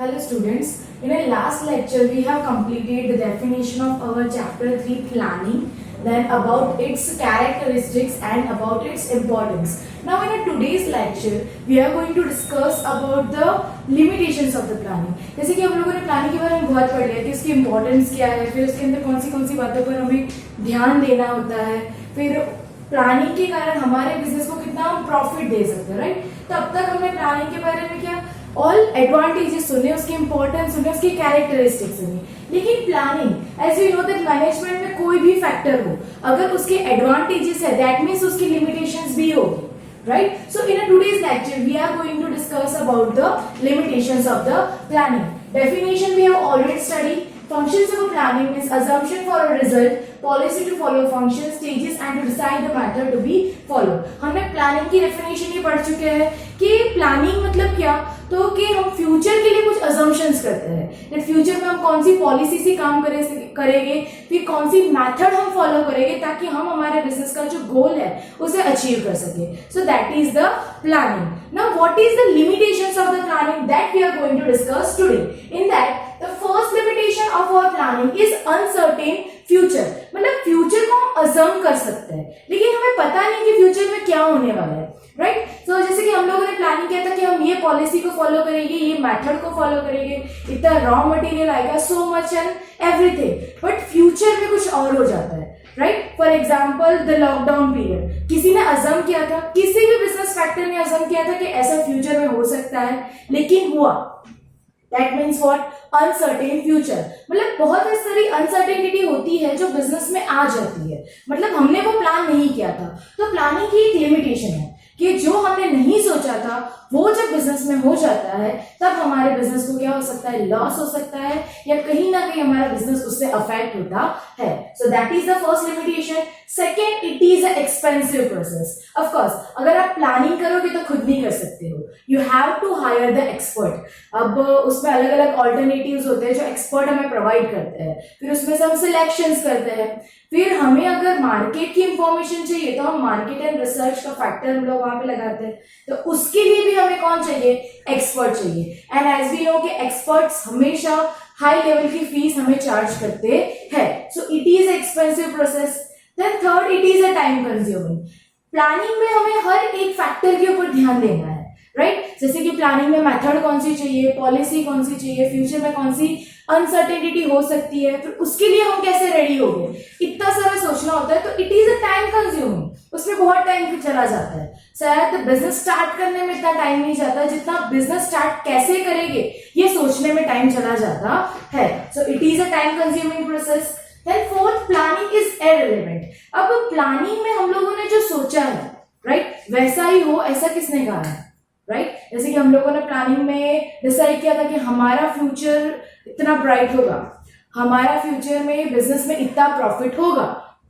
Hello students, in our last lecture we have completed the definition of our chapter 3 planning, then about its characteristics and about its importance. Now in our today's lecture we are going to discuss about the limitations of the planning. जैसे कि हम लोगों ने planning के बारे में बहुत पढ़ लिया कि उसकी इम्पोर्टेंस क्या है, फिर उसके अंदर कौन सी बातों पर हमें ध्यान देना होता है, फिर प्लानिंग के कारण हमारे बिजनेस को कितना हम प्रॉफिट दे सकते हैं, राइट। तो अब तक हमने प्लानिंग के बारे में क्या ऑल एडवांटेजेस सुने, उसकी इंपॉर्टेंस सुने, उसकी कैरेक्टरिस्टिक्स सुनी। लेकिन planning as we know that management में कोई भी फैक्टर हो, अगर उसके एडवांटेजेस है दैट मीन्स उसकी लिमिटेशंस भी होगी, right? So in a today's lecture we are going to discuss about the limitations of the planning. Definition we have already studied. Functions of a planning means assumption for a result, policy to follow function, stages and to decide the method to be followed. हमने planning की definition ही पढ़ चुके हैं कि planning मतलब क्या, तो कि हम फ्यूचर के लिए कुछ अजम्पशंस करते हैं कि फ्यूचर में हम कौन सी पॉलिसी से काम करेंगे, फिर कौन सी मेथड हम फॉलो करेंगे ताकि हम हमारे बिजनेस का जो गोल है उसे अचीव कर सके. So that is the planning. Now what is the limitations of the planning that we are going to discuss today. In that the first limitation of our planning is uncertain future. मतलब future को हम अजम्प कर सकते हैं लेकिन हमें पता नहीं कि फ्यूचर में क्या होने वाला है, राइट. सो जैसे कि हम लोगों ने प्लानिंग किया था कि हम ये पॉलिसी को फॉलो करेंगे, ये मेथड को फॉलो करेंगे, इतना रॉ मटेरियल आएगा, so much and everything, but future में कुछ और हो जाता है, right. For example the lockdown period, किसी ने अजम किया था, किसी भी बिजनेस फैक्टर ने अजम किया था कि ऐसा फ्यूचर में हो सकता है, लेकिन हुआ. That means what? Uncertain future. मतलब बहुत सारी अनसर्टेनिटी होती है जो बिजनेस में आ जाती है, मतलब हमने वो प्लान नहीं किया था. तो प्लानिंग की एक लिमिटेशन है कि जो हमने नहीं सोचा था वो जब बिजनेस में हो जाता है तब हमारे बिजनेस को क्या हो सकता है, लॉस हो सकता है या कहीं ना कहीं हमारा बिजनेस उससे अफेक्ट होता है. So that is the first limitation. Second, it is a expensive process. Of course अगर आप प्लानिंग करोगे तो खुद नहीं कर सकते हो, you have to hire the expert. अब उसमें अलग अलग ऑल्टरनेटिव्स होते हैं जो एक्सपर्ट हमें प्रोवाइड करते हैं, फिर उसमें से हम सिलेक्शंस करते हैं, फिर हमें अगर मार्केट की इंफॉर्मेशन चाहिए तो हम मार्केट एंड रिसर्च का फैक्टर हम लोग वहां पे लगाते हैं. तो उसके लिए भी हमें कौन चाहिए, एक्सपर्ट चाहिए. एंड एज वी नो कि एक्सपर्ट्स हमेशा हाई लेवल की फीस हमें चार्ज करते हैं. So it is expensive process. Then third, it is a time consuming. Planning में हमें हर एक फैक्टर के ऊपर ध्यान देना है, राइट. जैसे कि प्लानिंग में मेथड कौन सी चाहिए, पॉलिसी कौन सी चाहिए, फ्यूचर में कौन सी अनसर्टेनिटी हो सकती है, फिर उसके लिए हम कैसे रेडी हो गए, इतना सारा सोचना होता है. तो it is a time consuming, उसमें बहुत टाइम चला जाता है. शायद बिजनेस स्टार्ट करने में इतना टाइम नहीं जाता जितना बिजनेस स्टार्ट कैसे करेंगे ये सोचने में टाइम चला जाता है. So it is a time consuming process. Then fourth, planning is irrelevant. अब प्लानिंग में हम लोगों ने जो सोचा है, राइट, वैसा ही हो ऐसा किसने कहा है, राइट. जैसे कि हम लोगों ने प्लानिंग में डिसाइड किया था कि हमारा फ्यूचर इतना ब्राइट होगा, हमारा फ्यूचर में बिजनेस में इतना प्रॉफिट होगा,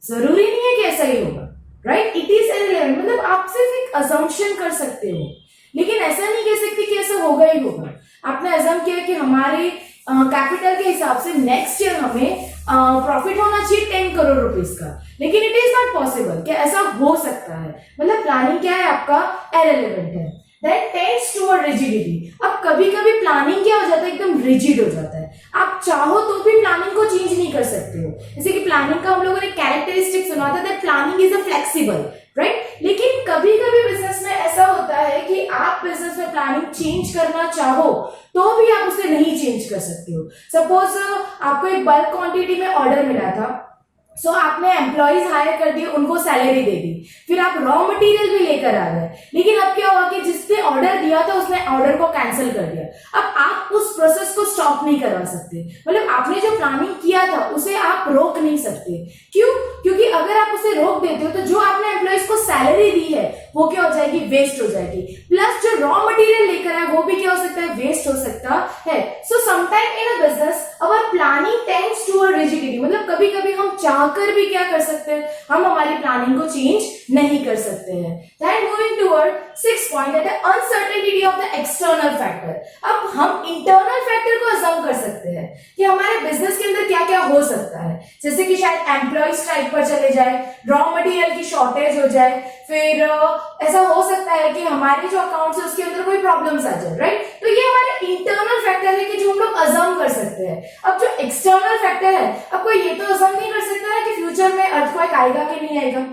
जरूरी नहीं है कि ऐसा ही होगा, राइट. It is irrelevant. मतलब आप सिर्फ एक अजम्पशन कर सकते हो लेकिन ऐसा नहीं कह सकते कि ऐसा होगा ही होगा. आपने अजम किया कि हमारे कैपिटल के हिसाब से नेक्स्ट ईयर हमें प्रॉफिट होना चाहिए 10 करोड़ रुपीस का, लेकिन इट इज नॉट पॉसिबल कि ऐसा हो सकता है. मतलब प्लानिंग क्या है आपका, इररिलेवेंट है. That tends toward rigidity. अब कभी कभी प्लानिंग क्या हो जाता है, एकदम रिजिड हो जाता है. आप चाहो तो भी प्लानिंग को चेंज नहीं कर सकते हो. जैसे कि प्लानिंग का हम लोगों ने कैरेक्टरिस्टिक सुना था, that planning is a flexible, right. लेकिन कभी कभी बिजनेस में ऐसा होता है कि आप बिजनेस में प्लानिंग चेंज करना चाहो तो भी आप उसे नहीं चेंज कर सकते हो. सपोज आपको एक बल्क क्वांटिटी में ऑर्डर मिला था, सो आपने एम्प्लॉइज हायर कर दिए, उनको सैलरी दे दी, फिर आप रॉ मटेरियल भी लेकर आ गए, लेकिन अब क्या हुआ कि जिसने ऑर्डर दिया था उसने ऑर्डर को कैंसिल कर दिया. अब आप उस प्रोसेस को स्टॉप नहीं करवा सकते. मतलब आपने जो प्लानिंग किया था उसे आप रोक नहीं सकते. क्यों? क्योंकि अगर आप उसे रोक देते हो तो जो आपने एम्प्लॉइज को सैलरी दी है वो क्या हो जाएगी, वेस्ट हो जाएगी. प्लस जो रॉ मटेरियल लेकर आए वो भी क्या हो सकता है, वेस्ट हो सकता है. So sometime in a business our planning tends toward rigidity. मतलब कभी कभी हम चाहकर भी क्या कर सकते हैं, हम हमारी प्लानिंग को चेंज नहीं कर सकते हैं. That moving toward six point, that the uncertainty of the external factor. अब हम इंटरनल फैक्टर को अज्यूम कर सकते हैं कि हमारे बिजनेस के अंदर क्या क्या हो सकता है. जैसे कि शायद एम्प्लॉय स्ट्राइक पर चले जाए, रॉ मटेरियल की शॉर्टेज हो जाए, फिर ऐसा हो सकता है कि हमारे जो अकाउंट्स से उसके अंदर कोई प्रॉब्लम्स आ जाए, राइट? तो ये हमारे इंटरनल फैक्टर है कि जो हम लोग अजम कर सकते हैं। अब जो एक्सटर्नल फैक्टर है, अब कोई ये तो अजम नहीं कर सकता है कि फ्यूचर में अर्थक्वेक आएगा कि नहीं आएगा,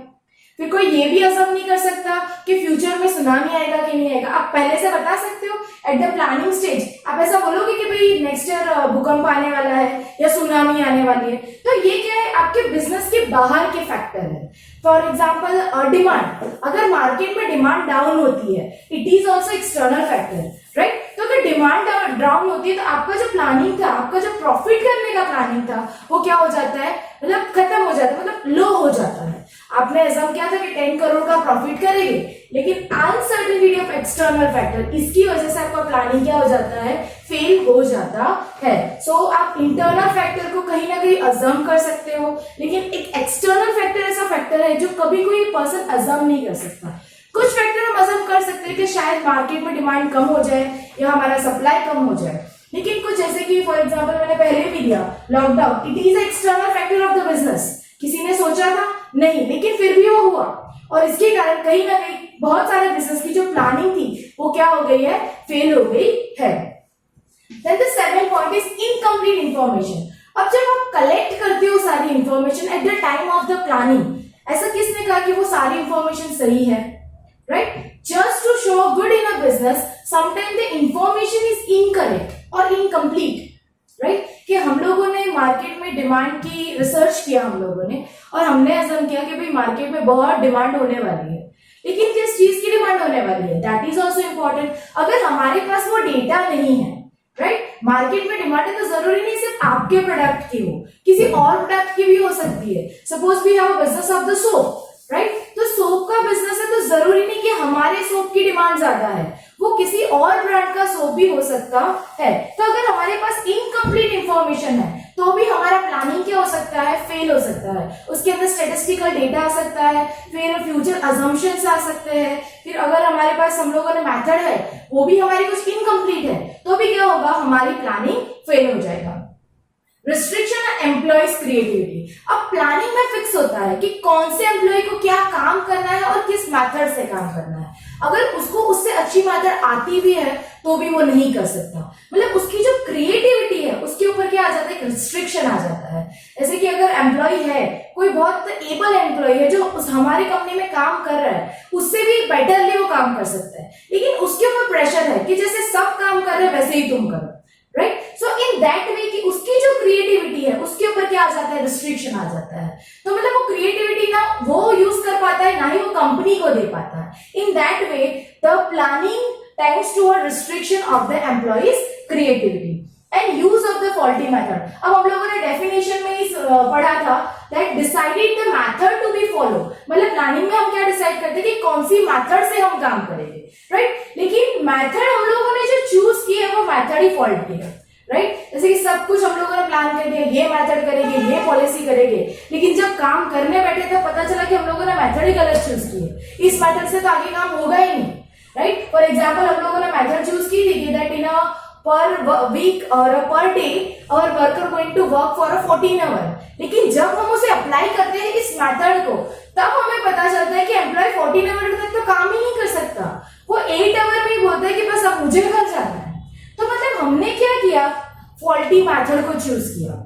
फिर कोई ये भी अजम नहीं कर सकता कि फ्यूचर में सुनामी आएगा कि नहीं आएगा। आप पहले से बता सकते हो एट द प्लानिंग स्टेज, आप ऐसा बोलोगे कि भाई नेक्स्ट ईयर भूकंप आने वाला है या सुनामी आने वाली है। तो ये क्या है, आपके बिजनेस के बाहर के फैक्टर है। फॉर एग्जाम्पल डिमांड, अगर मार्केट में डिमांड डाउन होती है, it is also external factor, right? तो अगर डिमांड डाउन होती है तो आपका जो प्लानिंग था, आपका जो प्रॉफिट करने का प्लानिंग था, वो क्या हो जाता है, मतलब खत्म हो जाता है, मतलब लो हो जाता है। आपने ऐसा किया था कि 10 करोड़ का प्रॉफिट करेंगे, लेकिन अनसर्टेनिटी ऑफ एक्सटर्नल फैक्टर, इसकी वजह से आपका प्लानिंग क्या हो जाता है, फेल हो जाता है। सो आप इंटरनल फैक्टर को कहीं ना कहीं अजम कर सकते हो, लेकिन एक एक्सटर्नल फैक्टर ऐसा फैक्टर है जो कभी कोई पर्सन अजम नहीं कर सकता। कुछ फैक्टर हम अजम कर सकते हैं कि शायद मार्केट में डिमांड कम हो जाए या हमारा सप्लाई कम हो जाए, लेकिन कुछ जैसे कि फॉर एग्जांपल मैंने पहले भी दिया lockdown, it is external factor of the business. किसी ने सोचा था नहीं, लेकिन फिर भी वो हुआ, और इसके कारण कहीं ना कहीं बहुत सारे बिजनेस की जो प्लानिंग थी वो क्या हो गई है, फेल हो गई है। Then the seventh point is incomplete information. अब जब आप कलेक्ट करते हो सारी information at the time of the planning, ऐसा किसने कहा कि वो सारी इंफॉर्मेशन सही है, right? Just to show good in a business, sometime the information is incorrect और इनकम्प्लीट, राइट? कि हम लोगों ने मार्केट में डिमांड की रिसर्च किया हम लोगों ने, और हमने अज़म किया कि भाई मार्केट में बहुत डिमांड होने वाली है, लेकिन किस चीज की डिमांड होने वाली है, दैट इज ऑल्सो इम्पोर्टेंट। अगर हमारे पास वो डेटा नहीं है, राइट, मार्केट में डिमांड है, तो जरूरी नहीं सिर्फ आपके प्रोडक्ट की हो, किसी और प्रोडक्ट की भी हो सकती है। Suppose we have a business of the soap, right? तो सोप का बिजनेस है, तो जरूरी नहीं कि हमारे सोप की डिमांड ज्यादा है, वो किसी और ब्रांड का सोप भी हो सकता है। तो अगर हमारे पास इनकम्प्लीट इंफॉर्मेशन है तो भी हमारा प्लानिंग क्या हो सकता है, फेल हो सकता है। उसके अंदर स्टेटिस्टिकल डेटा आ सकता है, फिर फ्यूचर अजम्पशंस आ सकते हैं, फिर अगर हमारे पास हम लोगों ने मेथड है वो भी हमारी कुछ इनकम्प्लीट है, तो भी क्या होगा, हमारी प्लानिंग फेल हो जाएगा। रिस्ट्रिक्शन एम्प्लॉयज क्रिएटिविटी, अब प्लानिंग में फिक्स होता है कि कौन से एम्प्लॉय को क्या काम करना है और किस मेथड से काम करना है। अगर उसको उससे अच्छी मेथड आती भी है तो भी वो नहीं कर सकता, मतलब उसकी जो क्रिएटिविटी है उसके ऊपर क्या आ जाता है, रिस्ट्रिक्शन आ जाता है। जैसे कि अगर एम्प्लॉय है, कोई बहुत एबल एम्प्लॉय है जो हमारी कंपनी में काम कर रहा है, उससे भी बेटरली वो काम कर सकता है, लेकिन उसके ऊपर प्रेशर है कि जैसे सब काम कर रहे हैं वैसे ही तुम करो, राइट? सो इन दैट वे कि उसकी जो क्रिएटिविटी है उसके ऊपर क्या आ जाता है, रिस्ट्रिक्शन आ जाता है। तो मतलब वो क्रिएटिविटी ना वो यूज कर पाता है, ना ही वो कंपनी को दे पाता है। In that way the planning tends to a restriction of the employees creativity and use of the faulty method. अब हम लोगों ने डेफिनेशन में ही पढ़ा था that decided the method to be follow, मतलब प्लानिंग में हम क्या डिसाइड करते हैं कि कौन सी मेथड से हम काम करेंगे, राइट? लेकिन मेथड हम लोगों ने जो चूज की है वो मेथड ही फॉल्टी है, राइट? जैसे कि सब कुछ हम लोगों ने प्लान कर दिया, ये मेथड करेंगे, ये पॉलिसी करेंगे, लेकिन जब काम करने बैठे तब पता चला कि हम लोगों ने मेथड ही गलत चूज की है। इस मेथड से तो आगे काम होगा ही नहीं, राइट? फॉर एग्जाम्पल हम लोगों ने मेथड चूज की थी दैट इन अ पर वीक और per day our worker going to work for 14 hour, लेकिन जब हम उसे अप्लाई करते हैं इस मेथड को, तब हमें पता चलता है कि एम्प्लॉय 14 आवर तक तो काम ही नहीं कर सकता, वो 8 आवर में बोलता है कि बस अब मुझे घर जाना है। तो मतलब हमने क्या किया, फॉल्टी मेथड को चूज किया।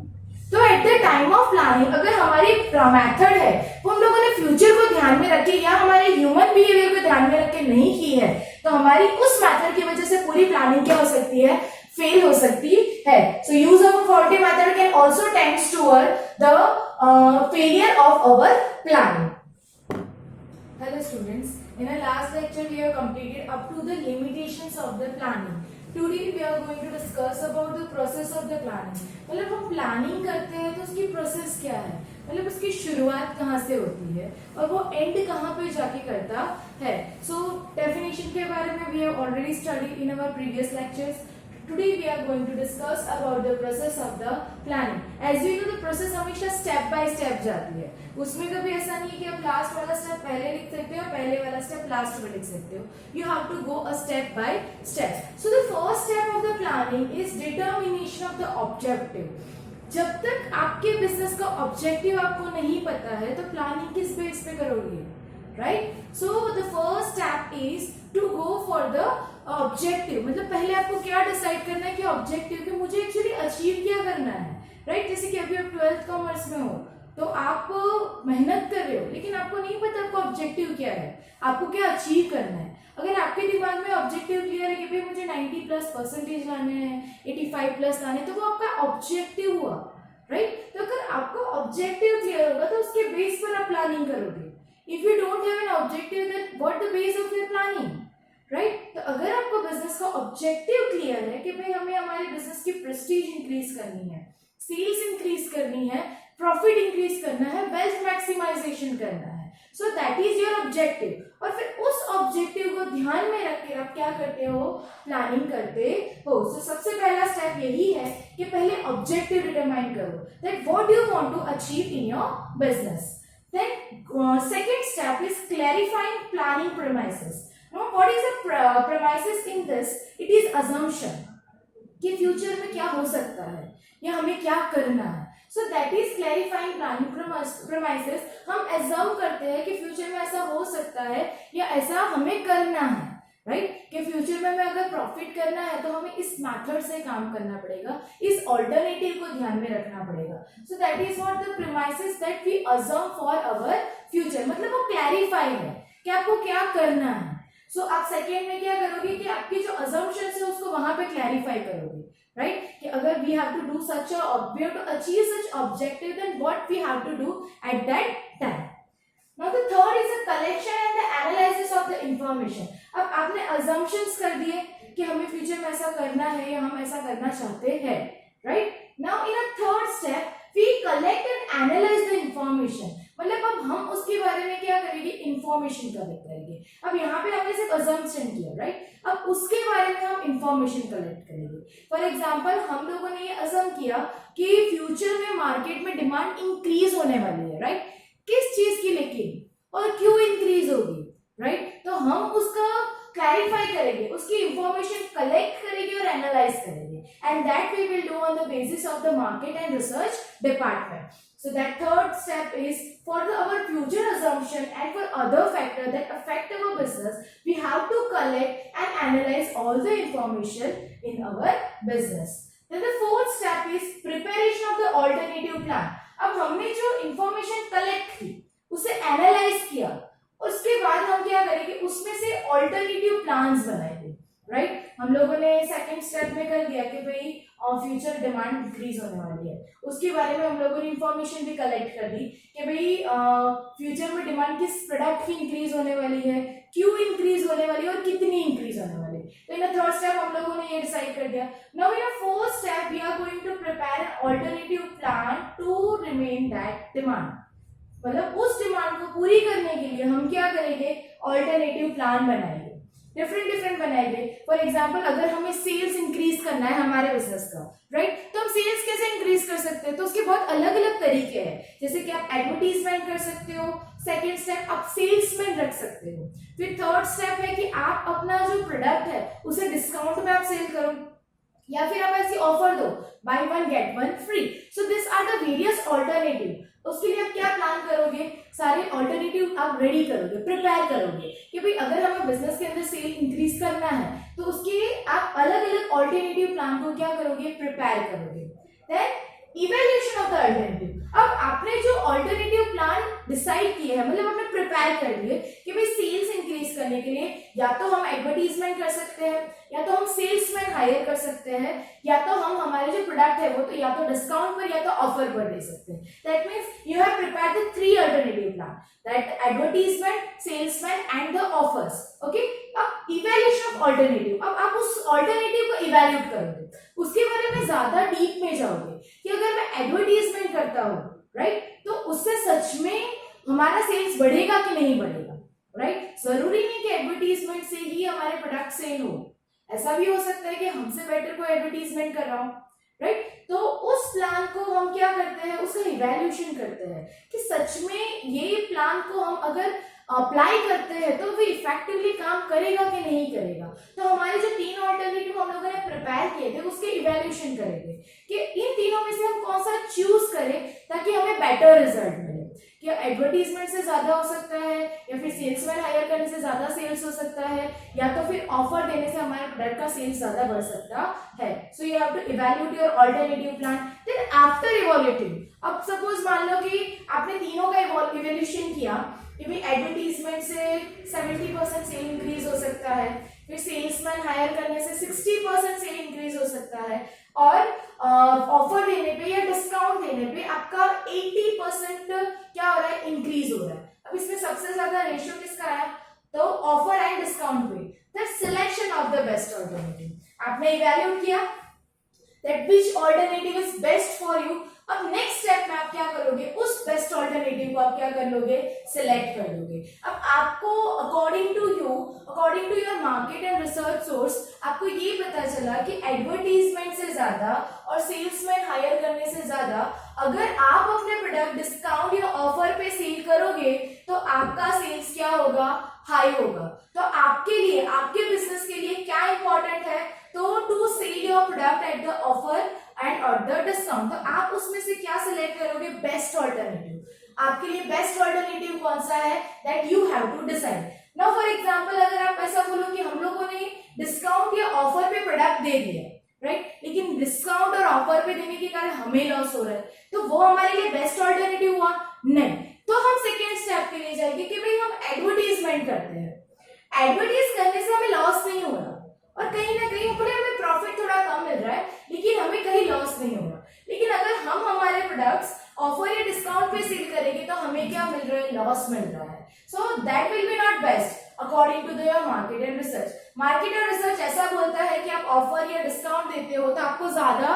तो eight the time of planning अगर हमारी मेथड है वो हम लोगों ने फ्यूचर को ध्यान में रखे या हमारे ह्यूमन बिहेवियर को ध्यान में रख के नहीं की है, तो हमारी उस मेथड की वजह से पूरी प्लानिंग क्या हो सकती है, फेल हो सकती है। So use of a faulty method can also tends toward the failure of our planning. Hello students, in our last lecture we have completed up to the limitations of the planning. Today we are going to discuss about the process of the planning. मतलब हम planning करते हैं तो उसकी process क्या है, मतलब उसकी शुरुआत कहाँ से होती है और वो एंड कहाँ पे जाके करता है। सो डेफिनेशन के बारे में we have already studied in our previous lectures. Today we are going to discuss about the process of the planning. As you know, the process हमेशा step by step जाती है, उसमें कभी ऐसा नहीं है कि आप लास्ट वाला स्टेप पहले लिख सकते हो, पहले वाला स्टेप लास्ट में लिख सकते हो। You have to go a step by step. So the first step of the planning is determination of the objective. जब तक आपके बिजनेस का ऑब्जेक्टिव आपको नहीं पता है तो प्लानिंग किस बेस पे करोगे, right. So the first step is to go for the objective. मतलब पहले आपको क्या डिसाइड करना है कि ऑब्जेक्टिव कि मुझे एक्चुअली अचीव क्या करना है, राइट. जैसे कि अभी आप 12th कॉमर्स में हो तो आप मेहनत कर रहे हो, लेकिन आपको नहीं पता आपका ऑब्जेक्टिव क्या है, आपको क्या अचीव करना है. अगर आपके दिमाग में ऑब्जेक्टिव क्लियर है कि भाई मुझे 90+ % लाने हैं, 85+ लाने, तो वो आपका ऑब्जेक्टिव हुआ, राइट. तो अगर आपका ऑब्जेक्टिव क्लियर होगा तो उसके बेस पर आप प्लानिंग करोगे. If you don't have an objective then what the base of your planning, right. तो अगर आपको बिजनेस का ऑब्जेक्टिव क्लियर है कि भाई हमें हमारे बिजनेस की प्रेस्टीज इंक्रीज करनी है, सेल्स इंक्रीज करनी है, प्रॉफिट इंक्रीज करना है, वेल्थ मैक्सिमाइजेशन करना है, so that is your objective. और फिर उस ऑब्जेक्टिव को ध्यान में रख के आप क्या करते हो, प्लानिंग करते हो. सो सबसे पहला स्टेप यही है कि पहले ऑब्जेक्टिव डिटरमाइन करो that what you want to achieve in your business. Then second step is clarifying planning premises. Now what is the premises in this? It is assumption कि फ्यूचर में क्या हो सकता है या हमें क्या करना है. So that is clarifying planning premises. हम एज्यूम करते हैं कि फ्यूचर में ऐसा हो सकता है या ऐसा हमें करना है, राइट. कि फ्यूचर में हमें अगर प्रॉफिट करना है तो हमें इस मेथड से काम करना पड़ेगा, इस ऑल्टरनेटिव को ध्यान में रखना पड़ेगा. So that is what the premises that we assume for our future. मतलब वो क्लैरिफाई है कि आपको क्या करना है. सो आप सेकेंड में क्या करोगे कि आपकी जो अजम्पशंस है उसको वहां पे क्लैरिफाई करोगे, राइट. कि अगर we have to do such we have to achieve such objective then what we have to do at that time. Now the third is the collection and the analysis of the information. अब आपने assumptions कर दिए कि हमें future में ऐसा करना है या हम ऐसा करना चाहते हैं, right. Now in a third step we collect and analyze the information. मतलब अब हम उसके बारे में क्या करेंगे, इंफॉर्मेशन कलेक्ट करेंगे. अब यहाँ पे हमने सिर्फ अजम्पशन किया, राइट. अब उसके बारे में हम इंफॉर्मेशन कलेक्ट करेंगे. फॉर एग्जांपल हम लोगों ने ये अज्यूम किया कि फ्यूचर में मार्केट में डिमांड इंक्रीज होने वाली है, राइट. किस चीज की लेकिन और क्यों इंक्रीज होगी, राइट. तो हम उसका क्लैरिफाई करेंगे, उसकी इंफॉर्मेशन कलेक्ट करेंगे और एनालाइज करेंगे. And that we will do on the basis of the market and research department. So that third step is for our future assumption and for other factors that affect our business, we have to collect and analyze all the information in our business. Then the fourth step is preparation of the alternative plan. अब हमने जो information collect की, उसे analyze किया, उसके बाद हम क्या करेंगे, उसमें से alternative plans बनाएंगे, राइट. हम लोगों ने सेकंड स्टेप में कर दिया कि भाई फ्यूचर डिमांड इंक्रीज होने वाली है, उसके बारे में हम लोगों ने इंफॉर्मेशन भी कलेक्ट कर दी कि भाई फ्यूचर में डिमांड किस प्रोडक्ट की इंक्रीज होने वाली है, क्यों इंक्रीज होने वाली है और कितनी इंक्रीज होने वाली है. तो इन थर्ड स्टेप हम लोगों ने ये डिसाइड कर दिया. Now in fourth step we are going to prepare an alternative plan to remain that demand. मतलब उस डिमांड को पूरी करने के लिए हम क्या करेंगे, ऑल्टरनेटिव प्लान बनाएंगे, डिफरेंट बनाएंगे. फॉर एग्जाम्पल अगर हमें सेल्स इंक्रीज करना है हमारे बिजनेस का, राइट, तो हम सेल्स कैसे इंक्रीज कर सकते हैं, तो उसके बहुत अलग अलग तरीके हैं. जैसे कि आप एडवर्टीजमेंट कर सकते हो, सेकेंड स्टेप आप सेल्समैन रख सकते हो, फिर थर्ड स्टेप है कि आप अपना जो प्रोडक्ट है उसे डिस्काउंट में आप सेल करो, या फिर आप ऐसी ऑफर दो buy 1 get 1 free. So this are the various alternative. उसके लिए आप क्या प्लान करोगे, सारे ऑल्टरनेटिव आप रेडी करोगे, प्रिपेयर करोगे कि भाई अगर हमें बिजनेस के अंदर सेल इंक्रीज करना है तो उसके लिए आप अलग अलग ऑल्टरनेटिव प्लान को क्या करोगे, प्रिपेयर करोगे. Then evaluation of the alternative. अब आपने जो ऑल्टरनेटिव प्लान डिसाइड किए हैं, मतलब आपने प्रिपेयर कर लिए कि भाई सेल्स इंक्रीज करने के लिए या तो हम एडवर्टीजमेंट कर सकते हैं, या तो हम सेल्समैन हायर कर सकते हैं, या तो हम हमारे जो प्रोडक्ट है वो तो या तो डिस्काउंट पर या तो ऑफर पर दे सकते हैं. That means you have prepared the 3 alternative plan, that advertisement, salesman and the offers. Okay. अब इवैल्यूएशन ऑफ ऑल्टरनेटिव. अब आप उस ऑल्टरनेटिव को इवैल्यूएट करोगे, उसके बारे में ज्यादा डीप में जाओगे कि अगर मैं एडवर्टीजमेंट करता हूँ, राइट, तो उससे सच में हमारा सेल्स बढ़ेगा कि नहीं बढ़ेगा, राइट. जरूरी नहीं कि एडवर्टीजमेंट से ही हमारे प्रोडक्ट सेल हो, ऐसा भी हो सकता है कि हमसे बेटर कोई एडवर्टीजमेंट कर रहा हो, राइट. तो उस प्लान को हम क्या करते हैं, उसका इवैल्यूएशन करते हैं कि सच में ये प्लान को हम अगर अप्लाई करते हैं तो वो इफेक्टिवली काम करेगा कि नहीं करेगा. तो हमारे जो 3 ऑल्टरनेटिव हम लोगों ने प्रिपेयर किए थे उसके इवैल्यूएशन करेंगे कि इन तीनों में से हम कौन सा चूज करें ताकि हमें बेटर रिजल्ट मिले. कि एडवर्टीजमेंट से ज्यादा हो सकता है, या फिर सेल्समैन हायर करने से ज्यादा सेल्स हो सकता है, या तो फिर ऑफर देने से हमारे प्रोडक्ट का सेल्स ज्यादा बढ़ सकता है. So you have to evaluate your alternative plan. Then after evaluating, अब सपोज मान लो कि आपने तीनों का इवैल्यूएशन किया कि भाई एडवर्टीजमेंट से 70% सेल इंक्रीज हो सकता है, फिर सेल्समैन हायर करने से 60% सेल इंक्रीज हो सकता है, और ऑफर देने पे या डिस्काउंट देने पे आपका 80% क्या हो रहा है, इंक्रीज हो रहा है. अब इसमें सबसे ज्यादा रेशियो किसका है, तो ऑफर एंड डिस्काउंट पे. The selection of the best alternative, आपने इवैल्यूएट किया that which alternative is best for you. अब नेक्स्ट स्टेप में आप क्या करोगे, उस बेस्ट ऑल्टरनेटिव को आप क्या कर लोगे, सिलेक्ट कर लोगे. अब आपको according to your market and research source आपको ये पता चला कि एडवर्टीजमेंट से ज्यादा और सेल्समैन हायर करने से ज्यादा अगर आप अपने प्रोडक्ट डिस्काउंट या ऑफर पे सेल करोगे तो आपका सेल्स क्या होगा, हाई होगा. तो आपके लिए, आपके बिजनेस के लिए क्या इंपॉर्टेंट है, तो to sell your product at the offer and और द डिस्काउंट. तो आप उसमें से क्या सिलेक्ट करोगे, बेस्ट ऑल्टरनेटिव. आपके लिए बेस्ट ऑल्टरनेटिव कौन सा है, that you have to decide. Now for example, अगर आप ऐसा बोलो कि हम लोगों ने डिस्काउंट या ऑफर पे प्रोडक्ट दे दिया, राइट, लेकिन डिस्काउंट और ऑफर पे देने के कारण हमें लॉस हो रहा है, तो वो हमारे लिए बेस्ट ऑल्टरनेटिव हुआ नहीं. तो हम सेकेंड स्टेप के लिए जाएंगे कि भाई हम एडवर्टीजमेंट करते हैं. एडवर्टाइज करने से हमें लॉस नहीं हो रहा, और कहीं ना कहीं ऊपर हमें प्रॉफिट थोड़ा कम मिल रहा है, लेकिन हमें कहीं लॉस नहीं हो रहा. लेकिन अगर हम हमारे प्रोडक्ट्स ऑफर या डिस्काउंट पे सेल करेंगे तो हमें क्या मिल रहा है, लॉस मिल रहा है. So that will be not best according to your market and research. Market और रिसर्च ऐसा बोलता है कि आप ऑफर या डिस्काउंट देते हो तो आपको ज्यादा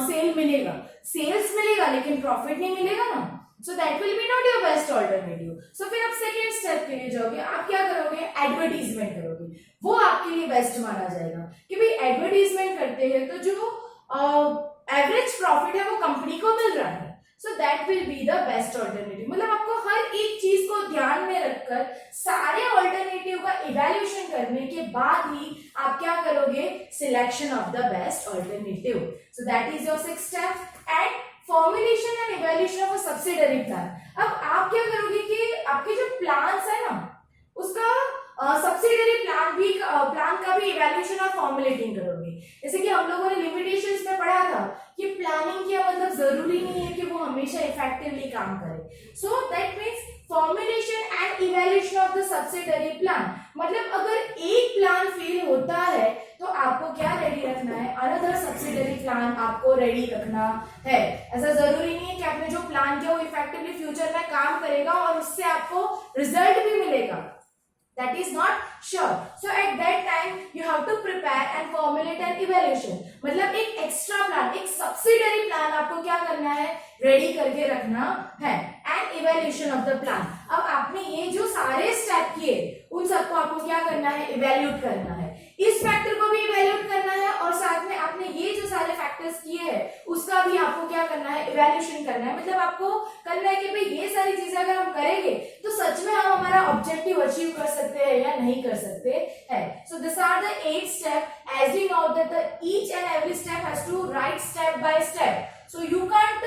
सेल मिलेगा, सेल्स मिलेगा, लेकिन प्रॉफिट नहीं मिलेगा ना. So that will be not your best alternative. So फिर आप सेकेंड स्टेप के लिए जाओगे, आप क्या करोगे, एडवर्टीजमेंट करोगे. वो आपके लिए बेस्ट माना जाएगा कि भाई एडवर्टीजमेंट करते हैं तो जो एवरेज प्रॉफिट है वो कंपनी को मिल रहा है. So that will be the best alternative. मतलब आपको हर एक चीज को ध्यान में रखकर सारे ऑल्टरनेटिव का इवैल्यूएशन करने के बाद ही आप क्या करोगे, selection of the best alternative. So that is your sixth step. And formulation and evaluation of a subsidiary plan. अब आप क्या करोगे कि आपके जो प्लान्स है ना, उसका सब्सिडरी प्लान का भी इवैल्यूएशन और फॉर्मुलेटिंग करोगे. जैसे कि हम लोगों ने लिमिटेशंस में पढ़ा था कि प्लानिंग किया मतलब जरूरी नहीं है कि वो हमेशा इफेक्टिवली काम करे. So that means formulation and evaluation of the subsidiary plan. मतलब अगर एक प्लान फेल होता है तो आपको क्या रेडी रखना है, अनदर सब्सिडरी प्लान आपको रेडी रखना है. ऐसा जरूरी नहीं है कि आपने जो प्लान किया वो इफेक्टिवली फ्यूचर में काम करेगा और उससे आपको रिजल्ट भी मिलेगा. That is not sure. So at that time you have to prepare and formulate an evaluation. मतलब एक एक्स्ट्रा प्लान, एक सब्सिडरी प्लान आपको क्या करना है, रेडी करके रखना है. And evaluation of the plan. अब आपने ये जो सारे स्टेप किए उन सबको आपको क्या करना है, इवैल्यूएट करना है. इस फैक्टर को भी इवैल्यूएट करना है और साथ में आपने ये जो सारे फैक्टर्स किए हैं उसका भी आपको क्या करना है, इवैल्यूएशन करना है. मतलब आपको करना है कि भाई ये सारी चीजें अगर हम करेंगे तो सच में हम हमारा ऑब्जेक्टिव अचीव कर सकते हैं या नहीं कर सकते हैं. So this are the 8 step. As we know that each and every step has to write step by step. So you can't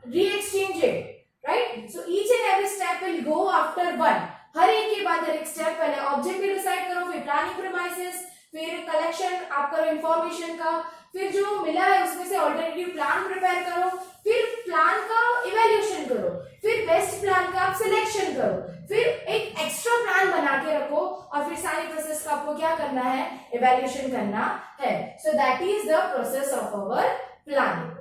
re-exchange it, right. So each and every step will go after one. हर एक के बाद हर एक step पहले objective decide करो, फिर planning premises, फिर collection आप करो इंफॉर्मेशन का, फिर जो मिला है उसमें से ऑल्टरनेटिव प्लान प्रिपेयर करो, फिर प्लान का इवैल्यूएशन करो, फिर बेस्ट प्लान का आप सिलेक्शन करो, फिर एक एक्स्ट्रा प्लान बना के रखो और फिर सारी प्रोसेस का आपको क्या करना है, इवैल्यूएशन करना है. So that is the process of our planning.